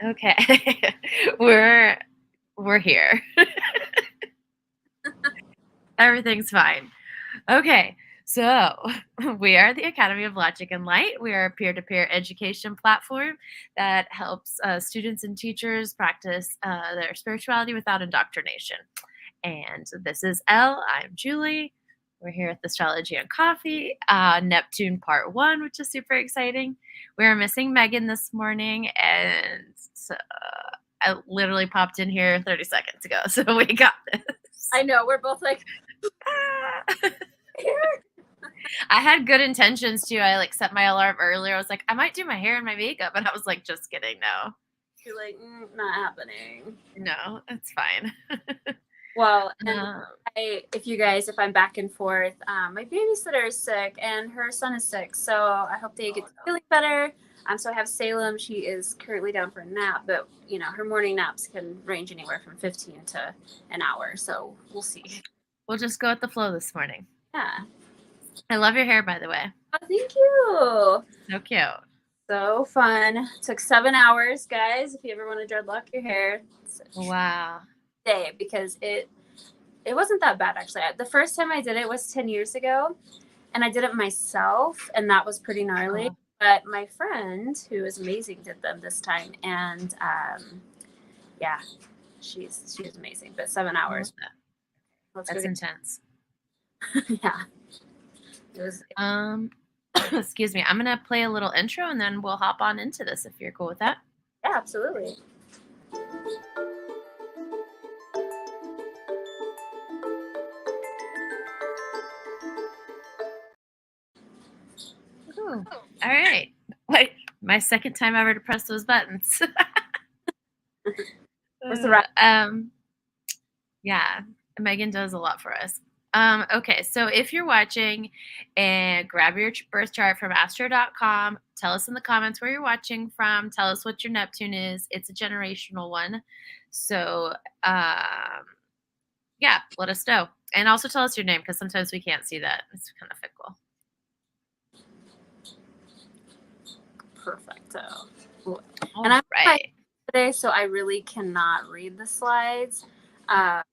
Okay. We're here. Everything's fine. Okay. So, we are the Academy of Logic and Light. We are a peer-to-peer education platform that helps students and teachers practice their spirituality without indoctrination. And this is Elle. I'm Julie. We're here at the Astrology and Coffee, Neptune Part 1, which is super exciting. We're missing Megan this morning, and so I literally popped in here 30 seconds ago, so we got this. I know, we're both like, I had good intentions too. I set my alarm earlier. I was like, I might do my hair and my makeup, and I was like, just kidding, no. you're like, not happening. No, it's fine. Well, and if I'm back and forth, my babysitter is sick and her son is sick, so I hope they get feeling better. So I have Salem. She is currently down for a nap, but her morning naps can range anywhere from 15 to an hour, so we'll see. We'll just go with the flow this morning. Yeah. I love your hair, by the way. Oh, thank you. So cute. So fun. Took 7 hours, guys. If you ever want to dreadlock your hair. Wow. Day, because it wasn't that bad, actually. The first time I did it was 10 years ago, and I did it myself, and that was pretty gnarly. Oh. But my friend, who is amazing, did them this time, and yeah, she's amazing. But 7 hours. That's intense. Yeah. It was. Excuse me. I'm gonna play a little intro, and then we'll hop on into this if you're cool with that. Yeah, absolutely. Ooh. All right. Wait, my second time ever to press those buttons. Where's the wrap? Yeah, Megan does a lot for us. Okay, so if you're watching, and grab your birth chart from astro.com. Tell us in the comments where you're watching from. Tell us what your Neptune is. It's a generational one. So, yeah, let us know. And also tell us your name, because sometimes we can't see that. It's kind of fickle. Perfect. And I'm right today, so I really cannot read the slides. I'm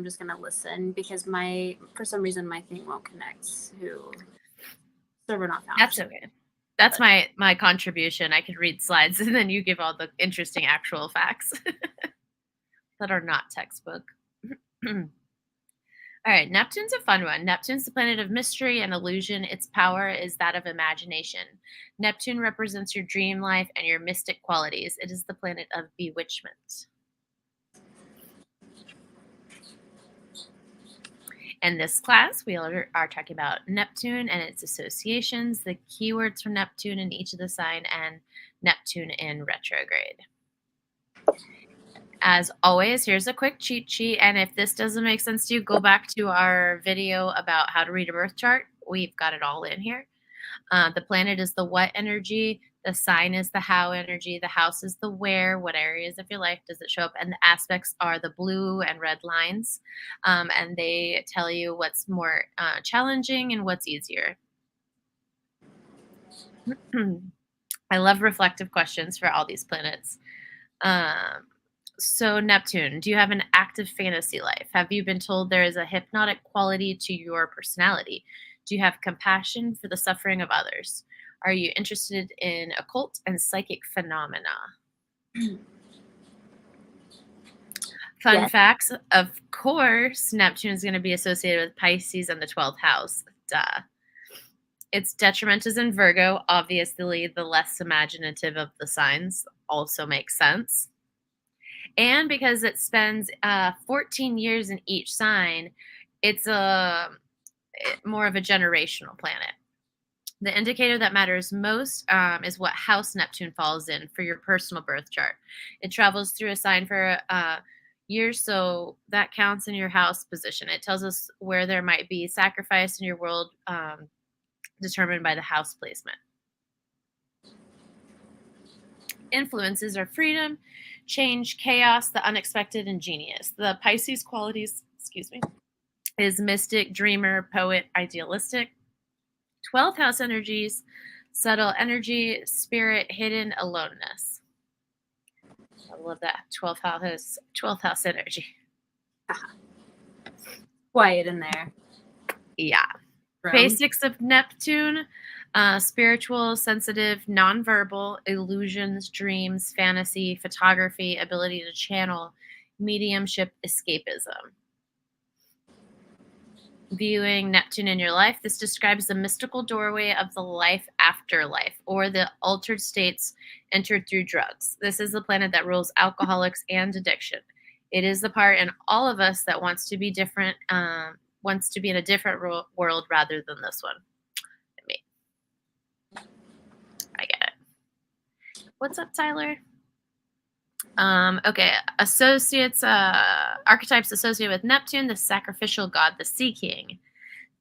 just gonna listen because for some reason my thing won't connect to server not found. That's okay. That's my contribution. I could read slides and then you give all the interesting actual facts that are not textbook. All right, Neptune's a fun one. Neptune's the planet of mystery and illusion. Its power is that of imagination. Neptune represents your dream life and your mystic qualities. It is the planet of bewitchment. In this class, we are talking about Neptune and its associations, the keywords for Neptune in each of the sign, and Neptune in retrograde. As always, here's a quick cheat sheet, and if this doesn't make sense to you, go back to our video about how to read a birth chart. We've got it all in here. The planet is the what energy, the sign is the how energy, the house is the where, what areas of your life does it show up, and the aspects are the blue and red lines, and they tell you what's more challenging and what's easier. I love reflective questions for all these planets. So Neptune, do you have an active fantasy life? Have you been told there is a hypnotic quality to your personality? Do you have compassion for the suffering of others? Are you interested in occult and psychic phenomena? Fun facts. Of course, Neptune is going to be associated with Pisces and the 12th house. Duh. Its detriment is in Virgo. Obviously, the less imaginative of the signs also makes sense. And because it spends 14 years in each sign, it's more of a generational planet. The indicator that matters most is what house Neptune falls in for your personal birth chart. It travels through a sign for years, so that counts in your house position. It tells us where there might be sacrifice in your world determined by the house placement. Influences are freedom, change, chaos, the unexpected, and genius. The Pisces qualities, is mystic, dreamer, poet, idealistic. 12th house energies, subtle energy, spirit, hidden, aloneness. I love that 12th house energy. Quiet in there. Yeah. Basics of Neptune: spiritual, sensitive, nonverbal, illusions, dreams, fantasy, photography, ability to channel, mediumship, escapism. Viewing Neptune in your life, this describes the mystical doorway of the life after life, or the altered states entered through drugs. This is the planet that rules alcoholics and addiction. It is the part in all of us that wants to be different, wants to be in a different world rather than this one. I get it. What's up, Tyler? Okay, archetypes associated with Neptune: the sacrificial god, the Sea King.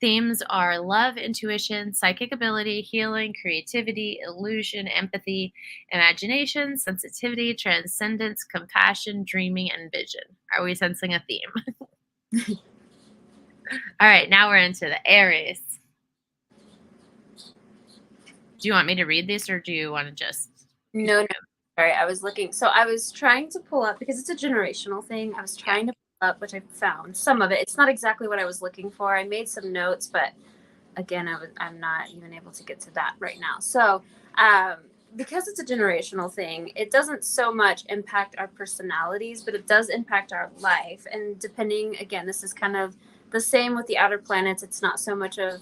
Themes are love, intuition, psychic ability, healing, creativity, illusion, empathy, imagination, sensitivity, transcendence, compassion, dreaming, and vision. Are we sensing a theme? All right, now we're into the Aries. Do you want me to read this, or do you want to just... No. Sorry, I was looking. So I was trying to pull up, because it's a generational thing. I was trying to pull up, which I found some of it. It's not exactly what I was looking for. I made some notes, but again, I'm not even able to get to that right now. So because it's a generational thing, it doesn't so much impact our personalities, but it does impact our life. And depending, again, this is kind of the same with the outer planets. It's not so much of,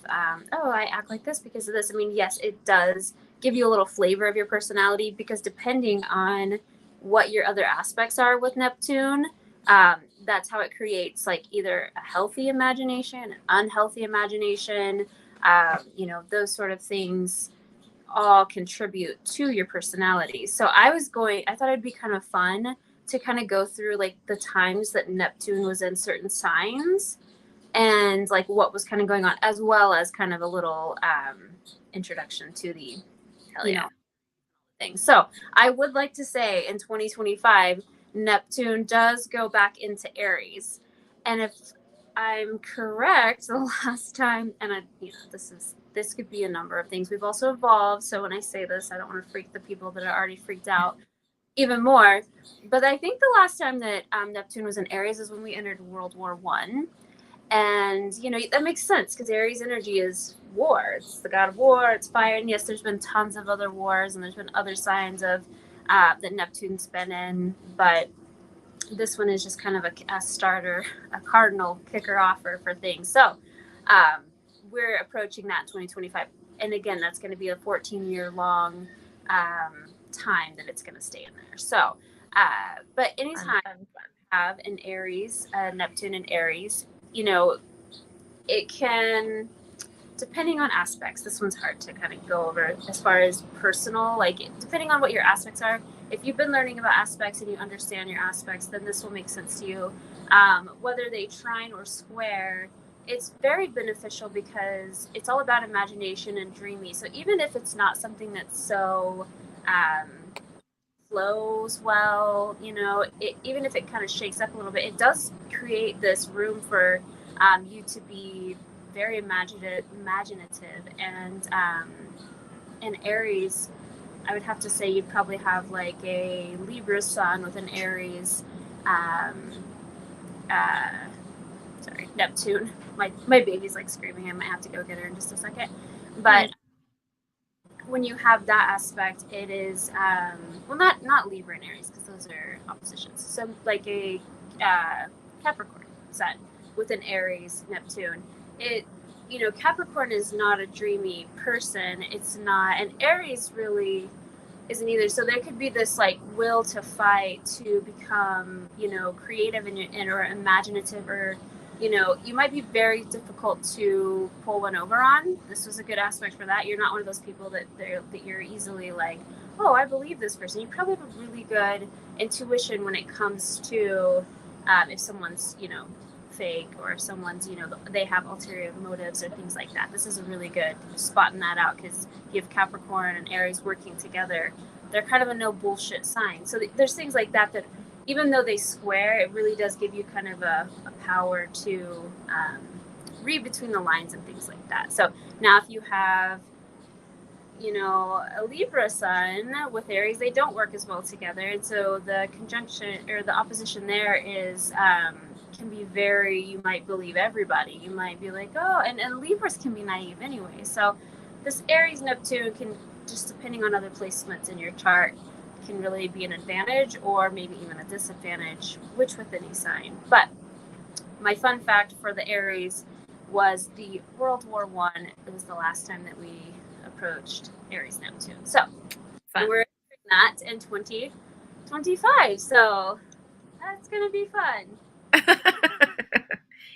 oh, I act like this because of this. I mean, yes, it does give you a little flavor of your personality, because depending on what your other aspects are with Neptune, that's how it creates like either a healthy imagination, an unhealthy imagination, those sort of things all contribute to your personality. So I thought it'd be kind of fun to kind of go through like the times that Neptune was in certain signs and like what was kind of going on, as well as kind of a little introduction to the thing. So I would like to say in 2025, Neptune does go back into Aries. And if I'm correct, the last time, and this could be a number of things. We've also evolved. So when I say this, I don't want to freak the people that are already freaked out even more. But I think the last time that Neptune was in Aries is when we entered World War I. And, that makes sense, because Aries energy is war. It's the god of war. It's fire. And yes, there's been tons of other wars, and there's been other signs of that Neptune's been in. But this one is just kind of a starter, a cardinal kicker offer for things. So we're approaching that in 2025. And again, that's going to be a 14-year long time that it's going to stay in there. So, but anytime you have an Aries, Neptune in Aries, it can, depending on aspects, this one's hard to kind of go over as far as personal, like depending on what your aspects are. If you've been learning about aspects and you understand your aspects, then this will make sense to you. Whether they trine or square, it's very beneficial because it's all about imagination and dreamy. So even if it's not something that's so flows well, even if it kind of shakes up a little bit, it does create this room for you to be very imaginative. And in Aries, I would have to say you'd probably have like a Libra sun with an Aries, Neptune. My baby's like screaming. I might have to go get her in just a second. But when you have that aspect, it is not Libra and Aries, because those are oppositions. So like a Capricorn sun with an Aries Neptune. Capricorn is not a dreamy person. It's not, and Aries really isn't either. So there could be this like will to fight to become, creative or imaginative, or, you might be very difficult to pull one over on. This was a good aspect for that. You're not one of those people that you're easily like, oh, I believe this person. You probably have a really good intuition when it comes to if someone's, fake, or if someone's, they have ulterior motives or things like that. This is a really good spotting that out, because you have Capricorn and Aries working together. They're kind of a no bullshit sign. So there's things like that even though they square, it really does give you kind of a power to read between the lines and things like that. So now if you have, a Libra sun with Aries, they don't work as well together. And so the conjunction or the opposition there is can be very, you might believe everybody. You might be like, oh, and Libras can be naive anyway. So this Aries Neptune can, just depending on other placements in your chart, can really be an advantage or maybe even a disadvantage, which with any sign. But my fun fact for the Aries was the World War I. It was the last time that we approached Aries Neptune. So we're doing that in 2025. So that's going to be fun.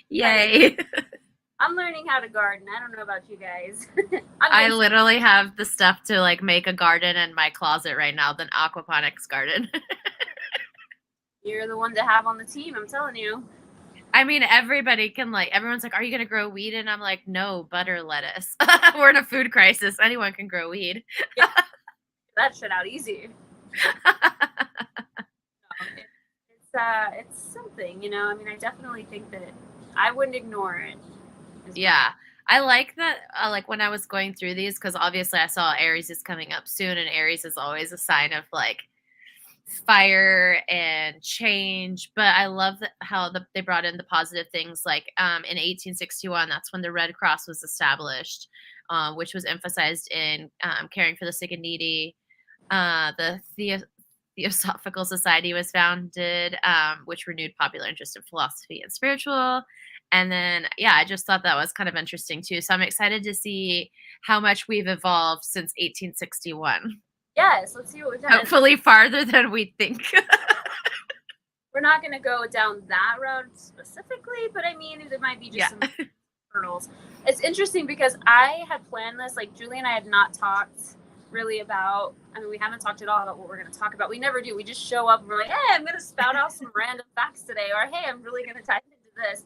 Yay. I'm learning how to garden. I don't know about you guys. I literally have the stuff to like make a garden in my closet right now, the aquaponics garden. You're the one to have on the team, I'm telling you. I mean, everybody can everyone's like, are you going to grow weed? And I'm like, no, butter lettuce. We're in a food crisis. Anyone can grow weed. Yeah. That shit out easy. It's something, I mean, I definitely think that I wouldn't ignore it. Yeah. I like that, when I was going through these, because obviously I saw Aries is coming up soon, and Aries is always a sign of fire and change. But I love how they brought in the positive things, in 1861, that's when the Red Cross was established, which was emphasized in caring for the sick and needy. The Theosophical Society was founded, which renewed popular interest in philosophy and spiritual. And then, I just thought that was kind of interesting too. So I'm excited to see how much we've evolved since 1861. Yes, let's see what we've done. Hopefully farther than we think. We're not going to go down that road specifically, but I mean, there might be just some hurdles. It's interesting because I had planned this, Julie and I had not talked really about, we haven't talked at all about what we're going to talk about. We never do. We just show up and we're like, hey, I'm going to spout out some random facts today, or hey, I'm really going to dive into this.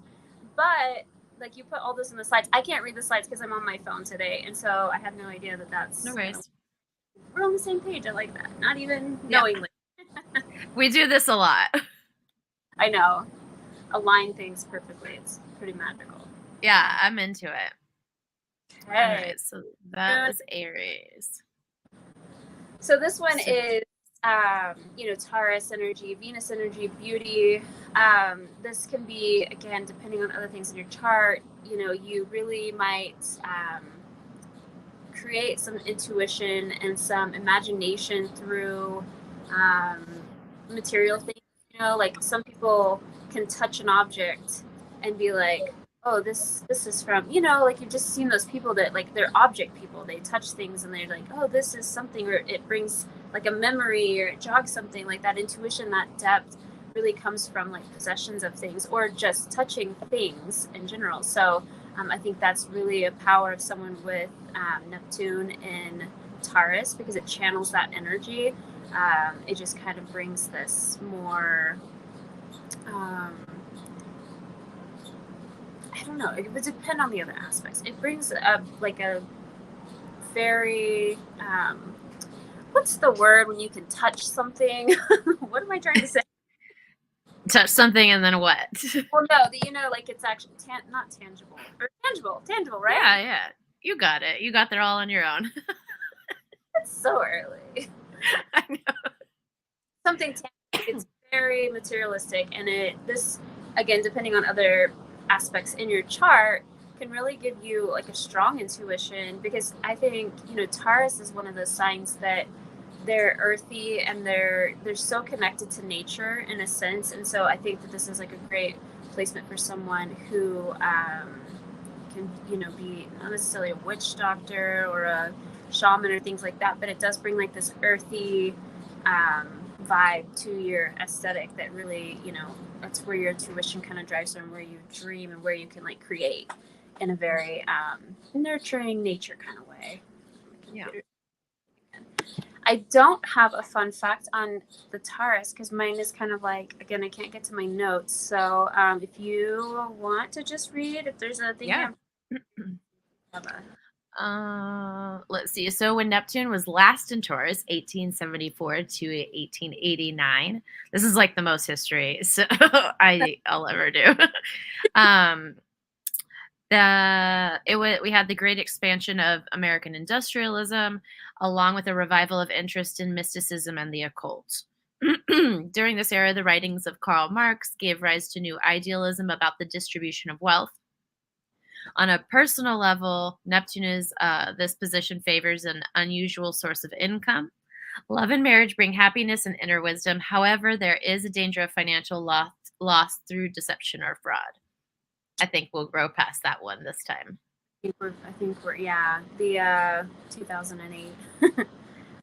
But you put all this in the slides. I can't read the slides because I'm on my phone today, and so I have no idea that's no worries. We're on the same page. I like that. Not even knowingly. We do this a lot. I know. Align things perfectly. It's pretty magical. Yeah, I'm into it. Okay. All right, so that was Aries. So this one is Taurus energy, Venus energy, beauty. This can be, again, depending on other things in your chart, you really might create some intuition and some imagination through material things. Some people can touch an object and be like, oh, this is from, you've just seen those people that they're object people. They touch things and they're like, oh, this is something, or it brings a memory, or it jogs something. That intuition, that depth really comes from possessions of things or just touching things in general. So I think that's really a power of someone with Neptune in Taurus, because it channels that energy. It just kind of brings this more, I don't know, it would depend on the other aspects. It brings a very, what's the word when you can touch something? What am I trying to say? Touch something and then what? Well, no, it's actually not tangible, or tangible, right? Yeah. You got it. You got there all on your own. It's so early. I know. Something tangible. It's very materialistic, and this, again, depending on other aspects in your chart, can really give you a strong intuition, because I think, Taurus is one of those signs that they're earthy and they're so connected to nature in a sense. And so I think that this is a great placement for someone who can, be not necessarily a witch doctor or a shaman or things like that, but it does bring this earthy vibe to your aesthetic that really, that's where your intuition kind of drives from, where you dream and where you can create in a very nurturing nature kind of way. Yeah. I don't have a fun fact on the Taurus because mine is kind of again, I can't get to my notes. So if you want to just read, if there's a thing. Yeah. Let's see. So when Neptune was last in Taurus, 1874 to 1889, this is the most history I'll ever do. We had the great expansion of American industrialism, along with a revival of interest in mysticism and the occult. During this era, the writings of Karl Marx gave rise to new idealism about the distribution of wealth. On a personal level, Neptune is this position favors an unusual source of income. Love and marriage bring happiness and inner wisdom. However, there is a danger of financial loss through deception or fraud. I think we'll grow past that one this time. I think we're the 2008.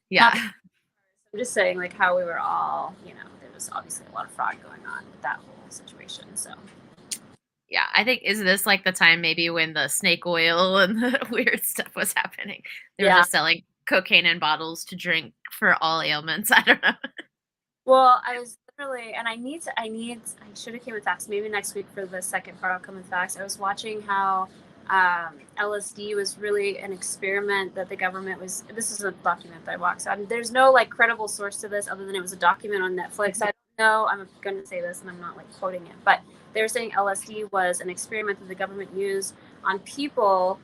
Yeah. I'm just saying, like, how we were all, there was obviously a lot of fraud going on with that whole situation. So, yeah, I think, is this like the time maybe when the snake oil and the weird stuff was happening? They were just selling cocaine in bottles to drink for all ailments. I don't know. Well, I was literally, and I should have came with facts. Maybe next week for the second part, I'll come with facts. I was watching how LSD was really an experiment that the government was. This is a document that I watched. There's no like credible source to this other than it was a document on Netflix. I don't know. I'm going to say this, and I'm not like quoting it, but they were saying LSD was an experiment that the government used on people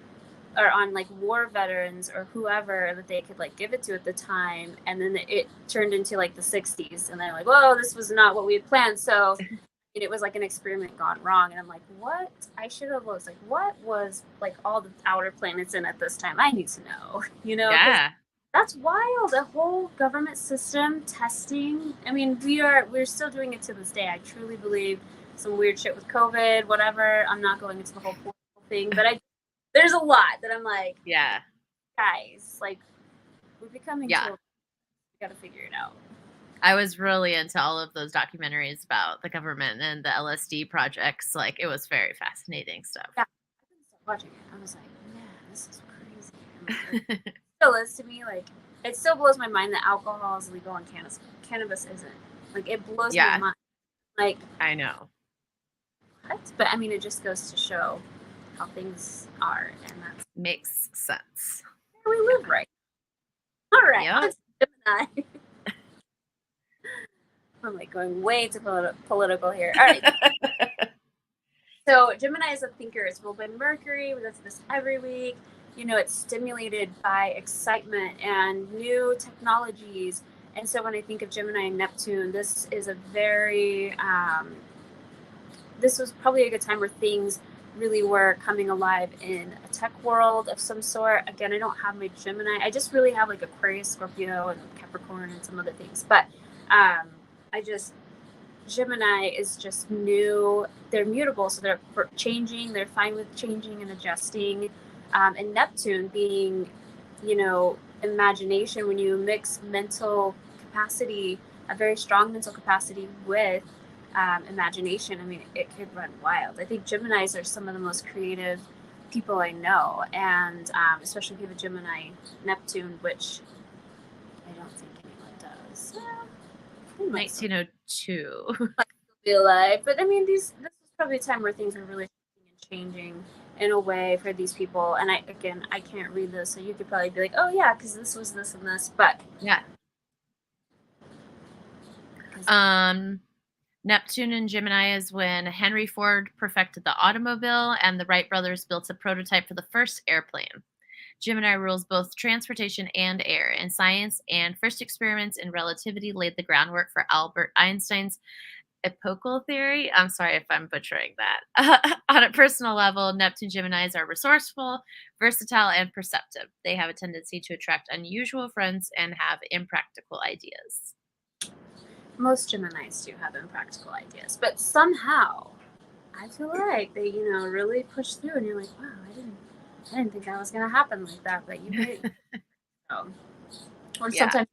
or on like war veterans or whoever that they could like give it to at the time, and then it turned into like the 60s, and they're like, whoa, this was not what we had planned. So it was like an experiment gone wrong. And I'm like, what? I should have looked. Like, what was like all the outer planets in at this time? I need to know, Yeah, that's wild. The whole government system testing. I mean, we're still doing it to this day. I truly believe some weird shit with COVID, whatever. I'm not going into the whole political thing, but there's a lot that I'm like, yeah, guys, like, we're becoming we gotta figure it out. I was really into all of those documentaries about the government and the LSD projects. Like, it was very fascinating stuff. Yeah, I couldn't stop watching it. I was like, man, this is crazy. Like, it still is to me. Like, it still blows my mind that alcohol is legal and cannabis isn't. Like, it blows my mind. Like, I know. What? But I mean, it just goes to show how things are, and that makes sense. We live right. All right. Yep. Gemini. I'm like going way too political here. All right. So Gemini is a thinker. It's ruled by Mercury. We go through this every week. It's stimulated by excitement and new technologies. And so when I think of Gemini and Neptune, this is a very, this was probably a good time where things really were coming alive in a tech world of some sort. Again, I don't have my Gemini. I just really have like Aquarius, Scorpio, and Capricorn and some other things. But Gemini is just new. They're mutable, so they're changing. They're fine with changing and adjusting. And Neptune being, imagination, when you mix mental capacity, a very strong mental capacity with imagination, I mean, it could run wild. I think Geminis are some of the most creative people I know, and especially if you have a Gemini Neptune, which I don't think anyone does. 1902. I feel like, but I mean, this is probably a time where things are really changing in a way for these people. And I can't read this, so you could probably be like, oh yeah, because this was this and this, but yeah. Neptune and Gemini is when Henry Ford perfected the automobile and the Wright brothers built a prototype for the first airplane. Gemini rules both transportation and air in science, and first experiments in relativity laid the groundwork for Albert Einstein's epochal theory. I'm sorry if I'm butchering that. On a personal level, Neptune Geminis are resourceful, versatile, and perceptive. They have a tendency to attract unusual friends and have impractical ideas. Most Geminis do have impractical ideas, but somehow I feel like they, really push through, and you're like, wow, I didn't think that was gonna happen like that, but you did. Or sometimes,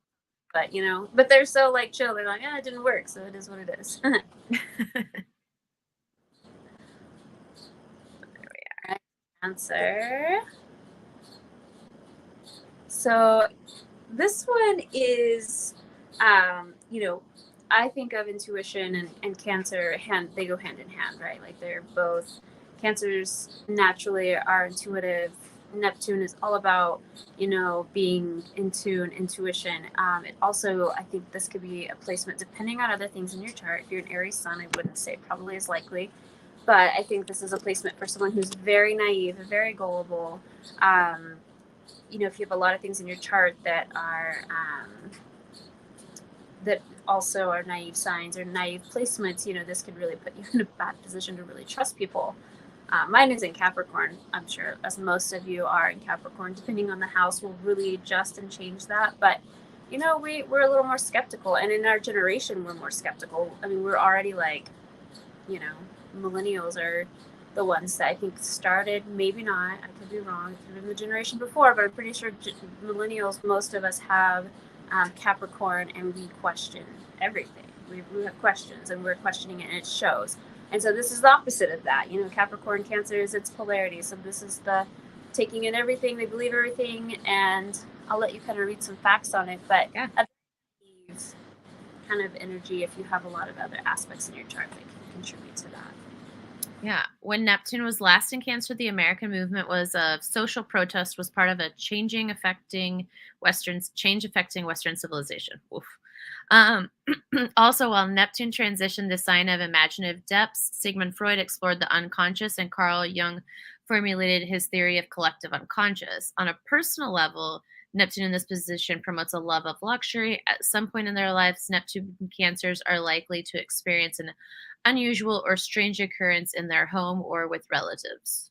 but but they're so like chill. They're like, it didn't work, so it is what it is. There we are. Cancer. So this one is, I think of intuition and Cancer, they go hand in hand, right? Like they're both, Cancers naturally are intuitive. Neptune is all about, being in tune, intuition. It also, I think this could be a placement depending on other things in your chart. If you're an Aries sun, I wouldn't say probably is likely. But I think this is a placement for someone who's very naive, very gullible. You know, if you have a lot of things in your chart that are that also are naive signs or naive placements, you know, this could really put you in a bad position to really trust people. Mine is in Capricorn. I'm sure, as most of you are in Capricorn, depending on the house, will really adjust and change that. But, you know, we're a little more skeptical. And in our generation, we're more skeptical. I mean, we're already like, you know, millennials are the ones that I think started, maybe not, I could be wrong, it could have been the generation before, but I'm pretty sure millennials, most of us have Capricorn, and we question everything. We have questions, and we're questioning it, and it shows. And so this is the opposite of that. You know, Capricorn, Cancer is its polarity. So this is the taking in everything, they believe everything, and I'll let you kind of read some facts on it. But yeah, kind of energy if you have a lot of other aspects in your chart that can contribute to that. Yeah. When Neptune was last in Cancer, the American movement was a social protest, was part of a change affecting Western civilization. Oof. Also, while Neptune transitioned the sign of imaginative depths, Sigmund Freud explored the unconscious, and Carl Jung formulated his theory of collective unconscious. On a personal level, Neptune in this position promotes a love of luxury. At some point in their lives, Neptune Cancers are likely to experience an unusual or strange occurrence in their home or with relatives.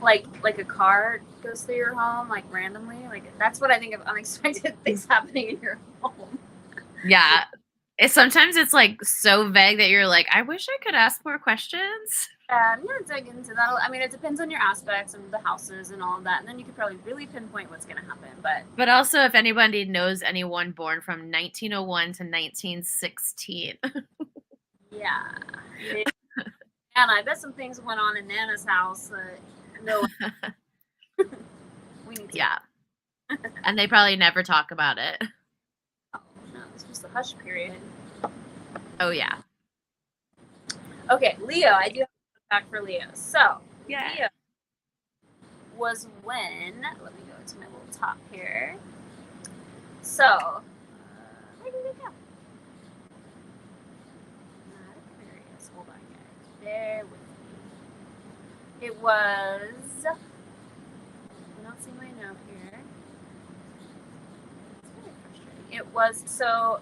Like a car goes through your home, like randomly. Like that's what I think of unexpected things happening in your home. Yeah. Sometimes it's like so vague that you're like, I wish I could ask more questions. I'm not dig into that. I mean, it depends on your aspects and the houses and all of that, and then you could probably really pinpoint what's going to happen. But also, if anybody knows anyone born from 1901 to 1916. Yeah. And I bet some things went on in Nana's house. No. We need to. Yeah. And they probably never talk about it. Oh, no, this was the hush period. Oh, yeah. Okay, Leo. I do have a fact for Leo. So, yeah. Leo was when, let me go to my little top here. So, where did it go? Not Aquarius. Hold on, guys. Bear with me. It was, I don't see my note here. It's really frustrating. It was, so,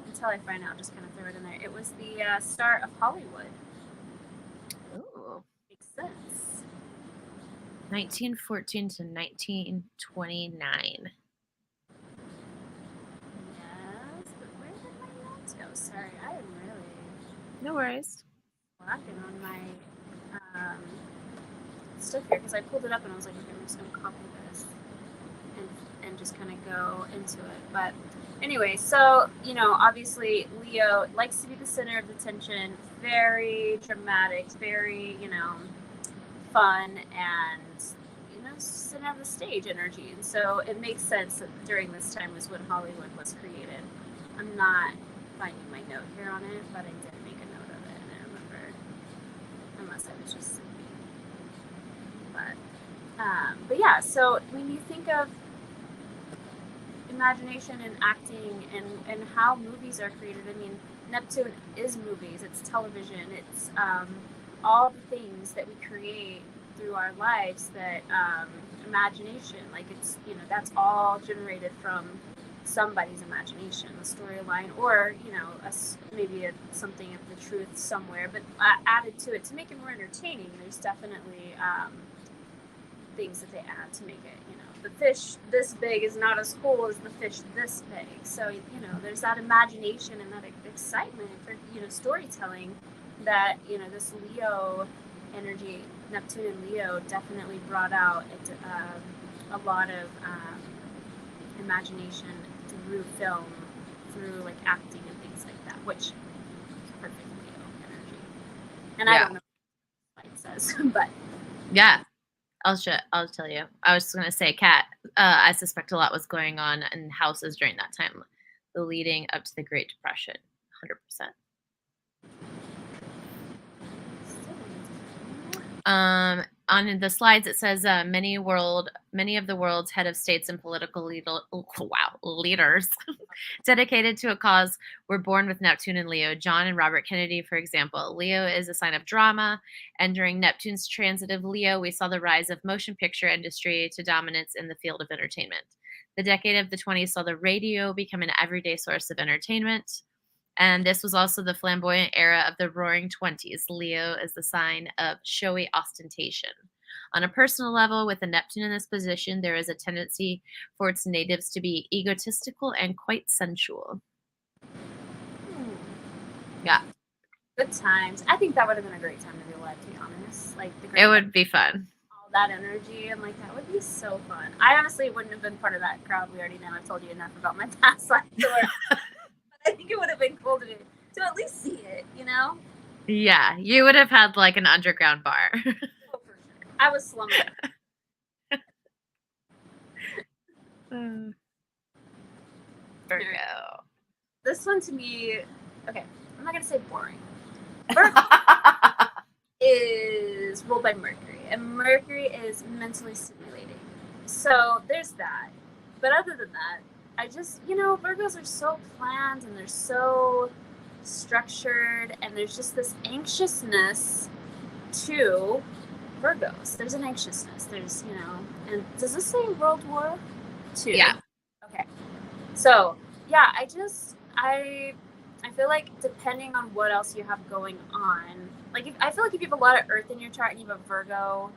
until I find out, just kind of throw it in there. It was the start of Hollywood. Ooh. Makes sense. 1914 to 1929. Yes, but where did my notes go? Sorry, I am really No worries. lacking on my stuff here because I pulled it up and I was like, okay, I'm just going to copy this and just kind of go into it. But anyway, so, you know, obviously Leo likes to be the center of the attention, very dramatic, very, you know, fun, and, you know, center of the stage energy. And so it makes sense that during this time was when Hollywood was created. I'm not finding my note here on it, but I did make a note of it, and I remembered, unless I was just sleepy. But yeah, so when you think of imagination and acting and how movies are created, I mean, Neptune is movies, it's television, it's all the things that we create through our lives, that imagination, like, it's, you know, that's all generated from somebody's imagination, the storyline, or, you know, maybe something of the truth somewhere, but added to it to make it more entertaining. There's definitely things that they add to make it, you know, the fish this big is not as cool as the fish this big. So, you know, there's that imagination and that excitement for, you know, storytelling that, you know, this Leo energy, Neptune and Leo, definitely brought out a lot of imagination through film, through like acting and things like that, which is perfect Leo energy. And I don't know what it says, but yeah. I'll tell you. I was going to say, Kat, I suspect a lot was going on in houses during that time, the leading up to the Great Depression, 100%. on the slides, it says many of the world's head of states and political leaders dedicated to a cause were born with Neptune and Leo. John and Robert Kennedy, for example. Leo is a sign of drama, and during Neptune's transit of Leo, we saw the rise of motion picture industry to dominance in the field of entertainment. The decade of the 20s saw the radio become an everyday source of entertainment. And this was also the flamboyant era of the roaring 20s. Leo is the sign of showy ostentation. On a personal level, with a Neptune in this position, there is a tendency for its natives to be egotistical and quite sensual. Yeah. Good times. I think that would have been a great time to be alive, to be honest. Like it would be fun. All that energy, and like that would be so fun. I honestly wouldn't have been part of that crowd. We already know. I've told you enough about my past life. I think it would have been cool to at least see it, you know? Yeah, you would have had like an underground bar. Oh, for sure. I was slumming. Virgo. This one to me, okay, I'm not going to say boring. Virgo is ruled by Mercury, and Mercury is mentally stimulating. So there's that. But other than that, I just, Virgos are so planned and they're so structured, and there's just this anxiousness to Virgos. There's an anxiousness. There's, and does this say World War II? Yeah. Okay. So, yeah, I feel like depending on what else you have going on, like I feel like if you have a lot of Earth in your chart and you have a Virgo,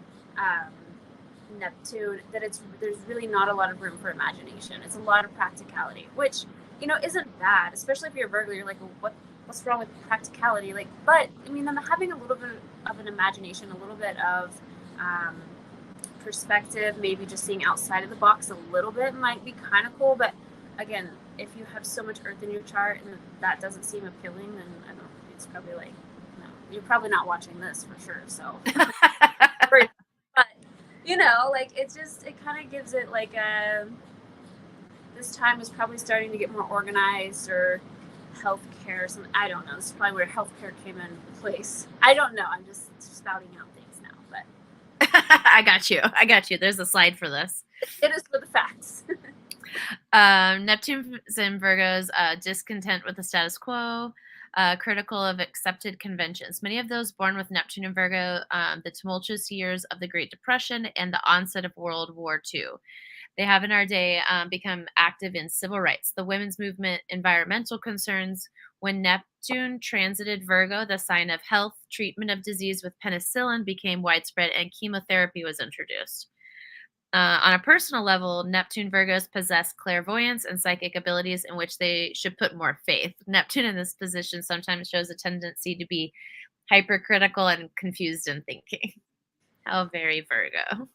Neptune, that there's really not a lot of room for imagination. It's a lot of practicality, which isn't bad, especially if you're a Virgo. You're like, well, what's wrong with practicality? Like, but I mean, I'm having a little bit of an imagination, a little bit of perspective, maybe just seeing outside of the box a little bit might be kind of cool. But again, if you have so much Earth in your chart and that doesn't seem appealing, then I don't know, it's probably like, no, you're probably not watching this for sure. So. But like it kind of gives it like this time is probably starting to get more organized, or healthcare or something. I don't know. This is probably where healthcare came in place. I don't know. I'm just spouting out things now, but I got you. There's a slide for this. It is for the facts. Neptune's in Virgos, discontent with the status quo, critical of accepted conventions. Many of those born with Neptune and Virgo, the tumultuous years of the Great Depression and the onset of World War II. They have in our day become active in civil rights, the women's movement, environmental concerns. When Neptune transited Virgo, the sign of health, treatment of disease with penicillin became widespread and chemotherapy was introduced. On a personal level, Neptune Virgos possess clairvoyance and psychic abilities in which they should put more faith. Neptune in this position sometimes shows a tendency to be hypercritical and confused in thinking. How very Virgo.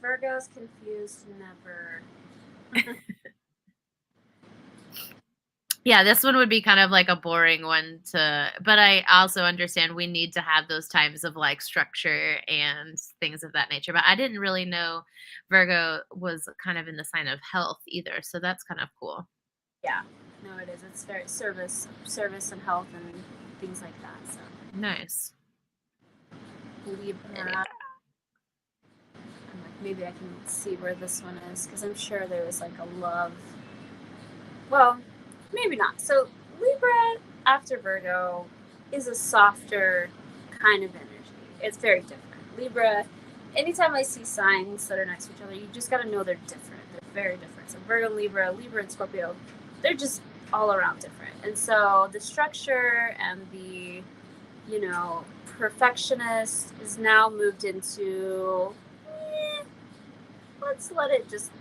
Virgos confused never. Yeah, this one would be kind of like a boring one but I also understand we need to have those times of like structure and things of that nature. But I didn't really know Virgo was kind of in the sign of health either. So that's kind of cool. Yeah, no, it is. It's very service and health and things like that. So nice. Libra. Maybe I can see where this one is, because I'm sure there was like a love. Well, maybe not. So Libra after Virgo is a softer kind of energy. It's very different. Libra, anytime I see signs that are next to each other, you just got to know they're different. They're very different. So Virgo, Libra and Scorpio, they're just all around different. And so the structure and the, perfectionist is now moved into, let's let it just,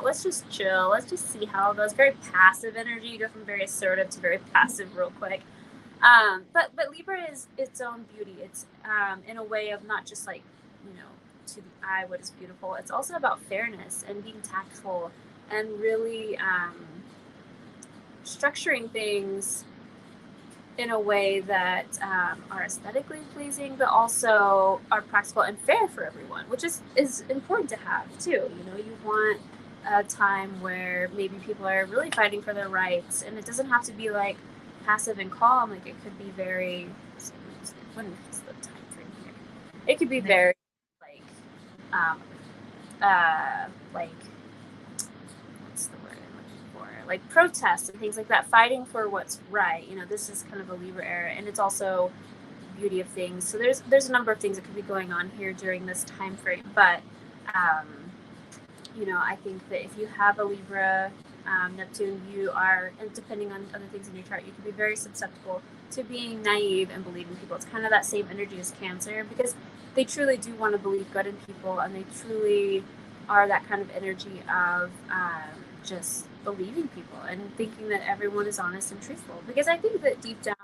let's just chill. Let's just see how it goes. Very passive energy. You go from very assertive to very passive real quick. But Libra is its own beauty. It's in a way of not just like, to the eye what is beautiful. It's also about fairness and being tactful and really structuring things in a way that are aesthetically pleasing, but also are practical and fair for everyone, which is important to have too. You want a time where maybe people are really fighting for their rights, and it doesn't have to be like passive and calm. Like it could be very, what is the time frame here? It could be very like like what's the word I'm looking for? Like protests and things like that, fighting for what's right. You know, this is kind of a Libra era, and it's also beauty of things. So there's a number of things that could be going on here during this time frame. But you know, I think that if you have a Libra Neptune, you are, and depending on other things in your chart, you can be very susceptible to being naive and believing people. It's kind of that same energy as Cancer, because they truly do want to believe good in people, and they truly are that kind of energy of just believing people and thinking that everyone is honest and truthful. Because I think that deep down,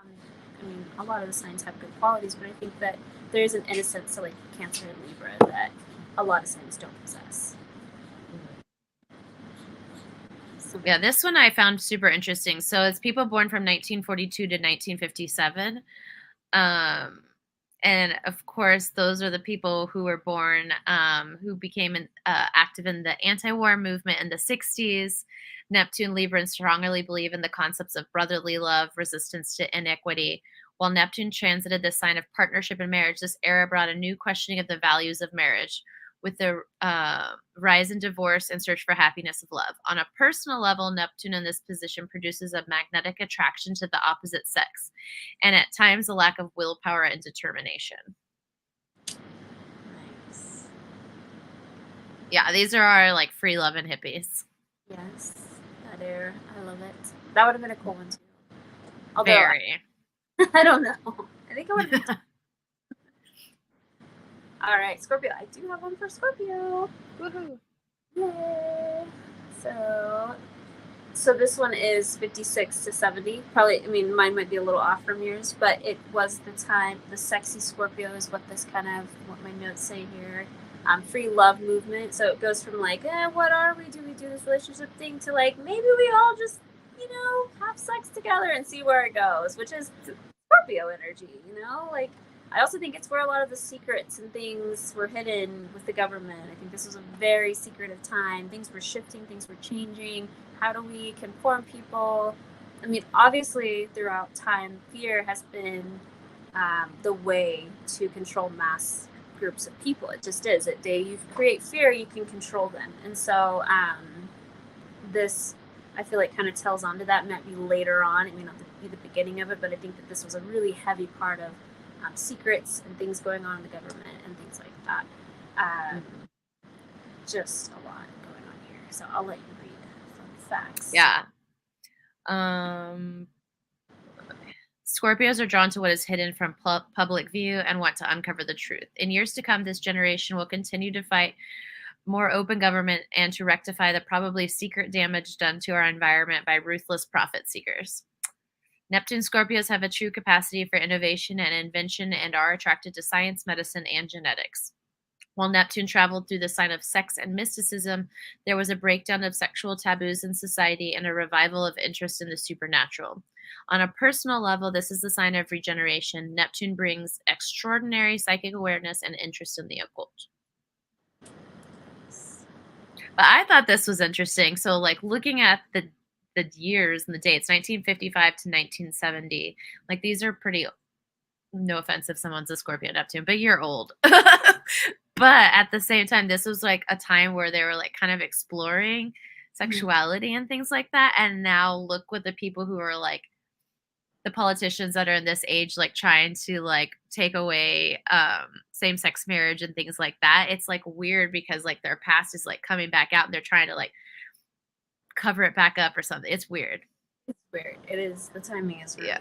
I mean, a lot of the signs have good qualities, but I think that there is an innocence to like Cancer and Libra that a lot of signs don't possess. Yeah, this one I found super interesting. So it's people born from 1942 to 1957. And of course, those are the people who were born, who became active in the anti-war movement in the 60s. Neptune, Libra, and strongly believe in the concepts of brotherly love, resistance to inequity. While Neptune transited the sign of partnership and marriage, this era brought a new questioning of the values of marriage, with the rise in divorce and search for happiness of love. On a personal level, Neptune in this position produces a magnetic attraction to the opposite sex, and at times a lack of willpower and determination. Nice. Yeah, these are our like free love and hippies. Yes, that air. I love it. That would have been a cool one too. Although, Very. I don't know. I think it would have been. All right, Scorpio. I do have one for Scorpio. Woohoo. Yay. So this one is 56 to 70. Probably, I mean, mine might be a little off from yours, but it was the time, the sexy Scorpio is what this kind of, what my notes say here. Free love movement. So it goes from like, what are we? Do we do this relationship thing to like, maybe we all just, you know, have sex together and see where it goes, which is Scorpio energy, you know? Like, I also think it's where a lot of the secrets and things were hidden with the government. I think this was a very secretive time. Things were shifting, things were changing. How do we conform people? I mean, obviously, throughout time, fear has been the way to control mass groups of people. It just is. You create fear, you can control them. And so this, I feel like, kind of tells onto that. Might be later on. It may not be the beginning of it, but I think that this was a really heavy part of secrets and things going on in the government and things like that. Just a lot going on here. So I'll let you read from facts. Yeah. Scorpios are drawn to what is hidden from public view and want to uncover the truth. In years to come, this generation will continue to fight more open government and to rectify the probably secret damage done to our environment by ruthless profit seekers. Neptune Scorpios have a true capacity for innovation and invention and are attracted to science, medicine, and genetics. While Neptune traveled through the sign of sex and mysticism, there was a breakdown of sexual taboos in society and a revival of interest in the supernatural. On a personal level, this is the sign of regeneration. Neptune brings extraordinary psychic awareness and interest in the occult. But I thought this was interesting. So, like, looking at the years and the dates, 1955 to 1970, like, these are pretty, no offense if someone's a Scorpio Neptune, but you're old. But at the same time, this was like a time where they were like kind of exploring sexuality and things like that. And now look with the people who are like the politicians that are in this age, like trying to like take away same-sex marriage and things like that. It's like weird because like their past is like coming back out and they're trying to like cover it back up or something. It's weird. It's weird. It is. The timing is weird.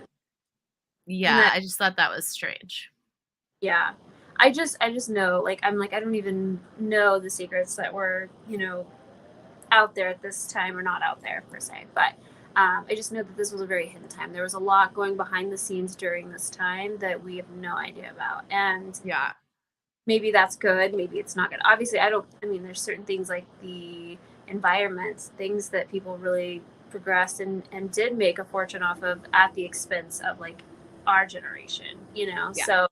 Yeah. I just thought that was strange. Yeah. I just know, like, I'm like, I don't even know the secrets that were, you know, out there at this time, or not out there per se, but I just know that this was a very hidden time. There was a lot going behind the scenes during this time that we have no idea about. And yeah, maybe that's good, maybe it's not good. Obviously, I mean, there's certain things like the environments, things that people really progressed and did make a fortune off of at the expense of like our generation, you know? Yeah. So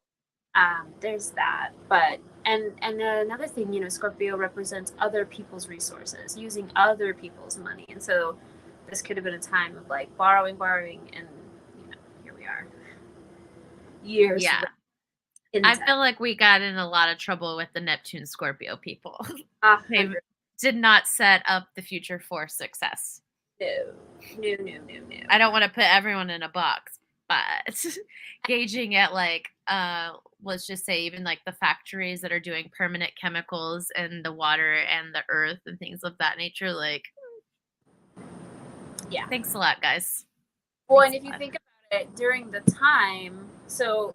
there's that. But and another thing, you know, Scorpio represents other people's resources, using other people's money. And so this could have been a time of like borrowing, and you know, here we are. Years. Yeah. I feel like we got in a lot of trouble with the Neptune Scorpio people. They 100. did not set up the future for success. No. I don't want to put everyone in a box, but gauging at like, let's just say even like the factories that are doing permanent chemicals in the water and the earth and things of that nature, like, yeah. Thanks a lot, guys. Well, and if you think about it, during the time, so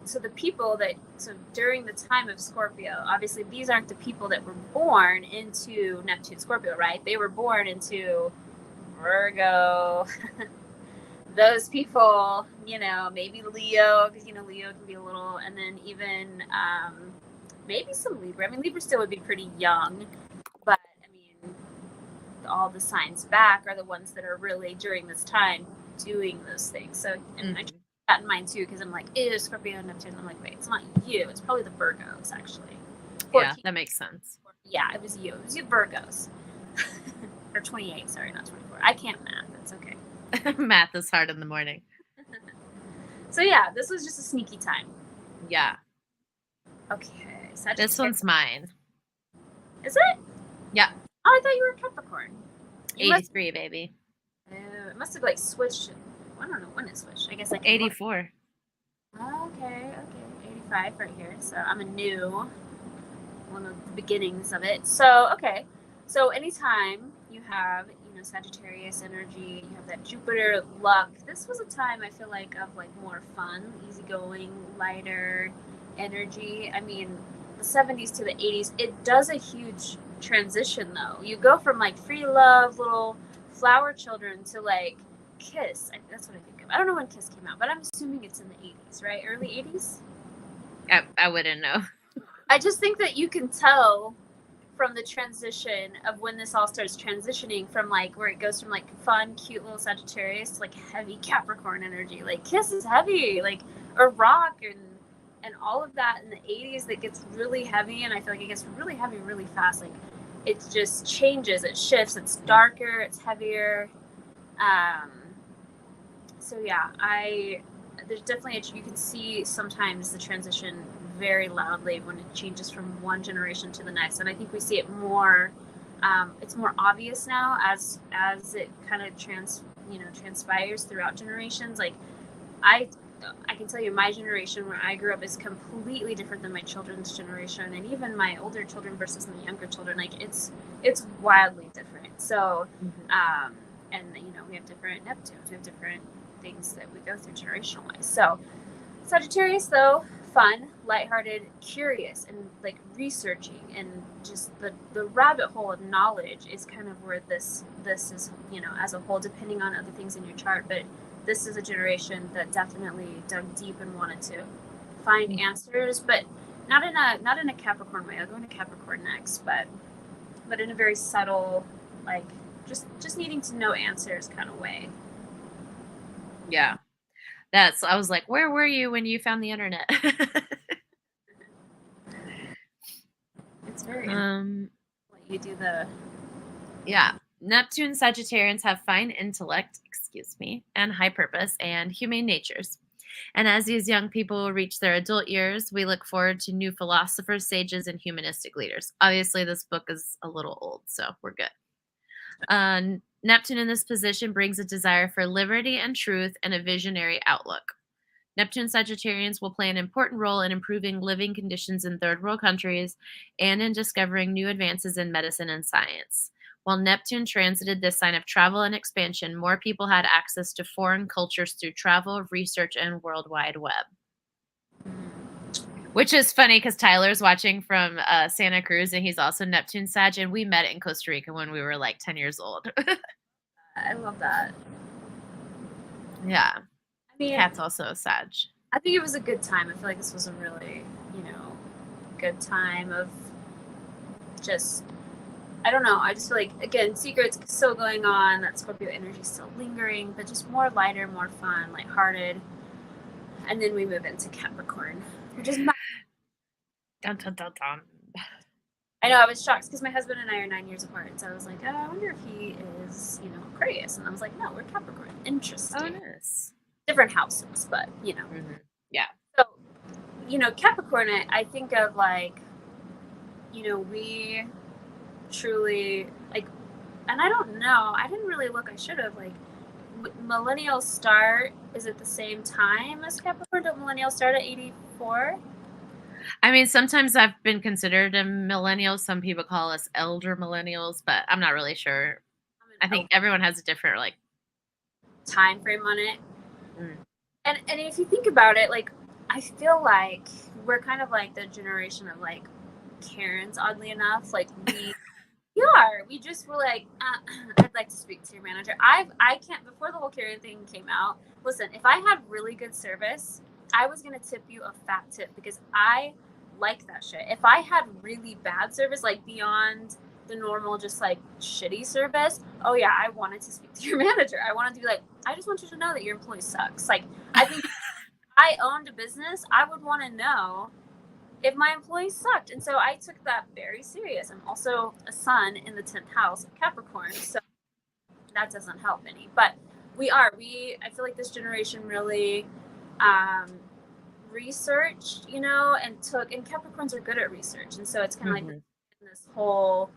during the time of Scorpio, obviously these aren't the people that were born into Neptune Scorpio, right? They were born into Virgo. Those people, maybe Leo, because Leo can be a little, and then even maybe some Libra. I mean, Libra still would be pretty young, but I mean, all the signs back are the ones that are really during this time doing those things. So, and I keep that in mind too, because I'm like, ew, Scorpio and Neptune. I'm like, wait, it's not you. It's probably the Virgos, actually. 14. Yeah, that makes sense. Yeah, it was you. It was you Virgos. Or 28, sorry, not 24. I can't math. It's okay. Math is hard in the morning. So yeah, this was just a sneaky time. Yeah. Okay. This one's mine. Is it? Yeah. Oh, I thought you were a Capricorn. 83, baby. It must have like switched. I don't know when it switched. I guess like 84. Okay. 85 right here. So I'm a new one of the beginnings of it. So, okay. So anytime you have, Sagittarius energy, you have that Jupiter luck. This was a time I feel like of like more fun, easygoing, lighter energy. I mean, the 70s to the 80s, it does a huge transition though. You go from like free love, little flower children to like Kiss. That's what I think of. I don't know when Kiss came out, but I'm assuming it's in the 80s, right? Early 80s? I wouldn't know. I just think that you can tell from the transition of when this all starts transitioning from like where it goes from like fun, cute little Sagittarius to like heavy Capricorn energy. Like Kiss is heavy, like, or rock and all of that in the 80s that gets really heavy, and I feel like it gets really heavy really fast. Like it just changes, it shifts, it's darker, it's heavier. So yeah, there's definitely you can see sometimes the transition very loudly when it changes from one generation to the next, and I think we see it more. It's more obvious now as it kind of transpires throughout generations. Like I can tell you, my generation where I grew up is completely different than my children's generation, and even my older children versus my younger children. Like it's wildly different. So, and we have different Neptunes, we have different things that we go through generational wise. So Sagittarius, though, fun, lighthearted, curious, and like researching, and just the rabbit hole of knowledge is kind of where this is, as a whole, depending on other things in your chart. But this is a generation that definitely dug deep and wanted to find answers, but not in a Capricorn way. I'll go into Capricorn next, but in a very subtle, like just needing to know answers kind of way. Yeah. I was like, where were you when you found the internet? It's very you do Neptune Sagittarians have fine intellect, and high purpose and humane natures. And as these young people reach their adult years, we look forward to new philosophers, sages, and humanistic leaders. Obviously, this book is a little old, so we're good. Neptune in this position brings a desire for liberty and truth and a visionary outlook. Neptune Sagittarians will play an important role in improving living conditions in third world countries and in discovering new advances in medicine and science. While Neptune transited this sign of travel and expansion, more people had access to foreign cultures through travel, research, and World Wide Web. Which is funny because Tyler's watching from Santa Cruz, and he's also Neptune Sag, and we met in Costa Rica when we were like 10 years old. I love that. Yeah. I mean, Kat's also a Sag. I think it was a good time. I feel like this was a really, good time of just, I don't know. I just feel like, again, secrets still going on. That Scorpio energy still lingering, but just more lighter, more fun, lighthearted. And then we move into Capricorn, which is Dun, dun, dun, dun. I know, I was shocked because my husband and I are 9 years apart. So I was like, oh, I wonder if he is, Aquarius. And I was like, no, we're Capricorn. Interesting. Oh, nice. Different houses, but, Yeah. So Capricorn, I think of like, we truly like, and I don't know, I didn't really look, I should have, like, millennials start, is it the same time as Capricorn? Don't millennials start at 84? I mean, sometimes I've been considered a millennial. Some people call us elder millennials, but I'm not really sure. I think everyone has a different like time frame on it. Mm. And if you think about it, like, I feel like we're kind of like the generation of like Karens, oddly enough. Like we just were like, I'd like to speak to your manager. I can't, before the whole Karen thing came out, listen, if I had really good service, I was gonna tip you a fat tip because I like that shit. If I had really bad service, like beyond the normal, just like shitty service, oh yeah, I wanted to speak to your manager. I wanted to be like, I just want you to know that your employee sucks. Like, I think if I owned a business, I would want to know if my employees sucked. And so I took that very serious. I'm also a sun in the 10th house of Capricorn, so that doesn't help any. But I feel like this generation really researched, and Capricorns are good at research. And so it's kind of like this whole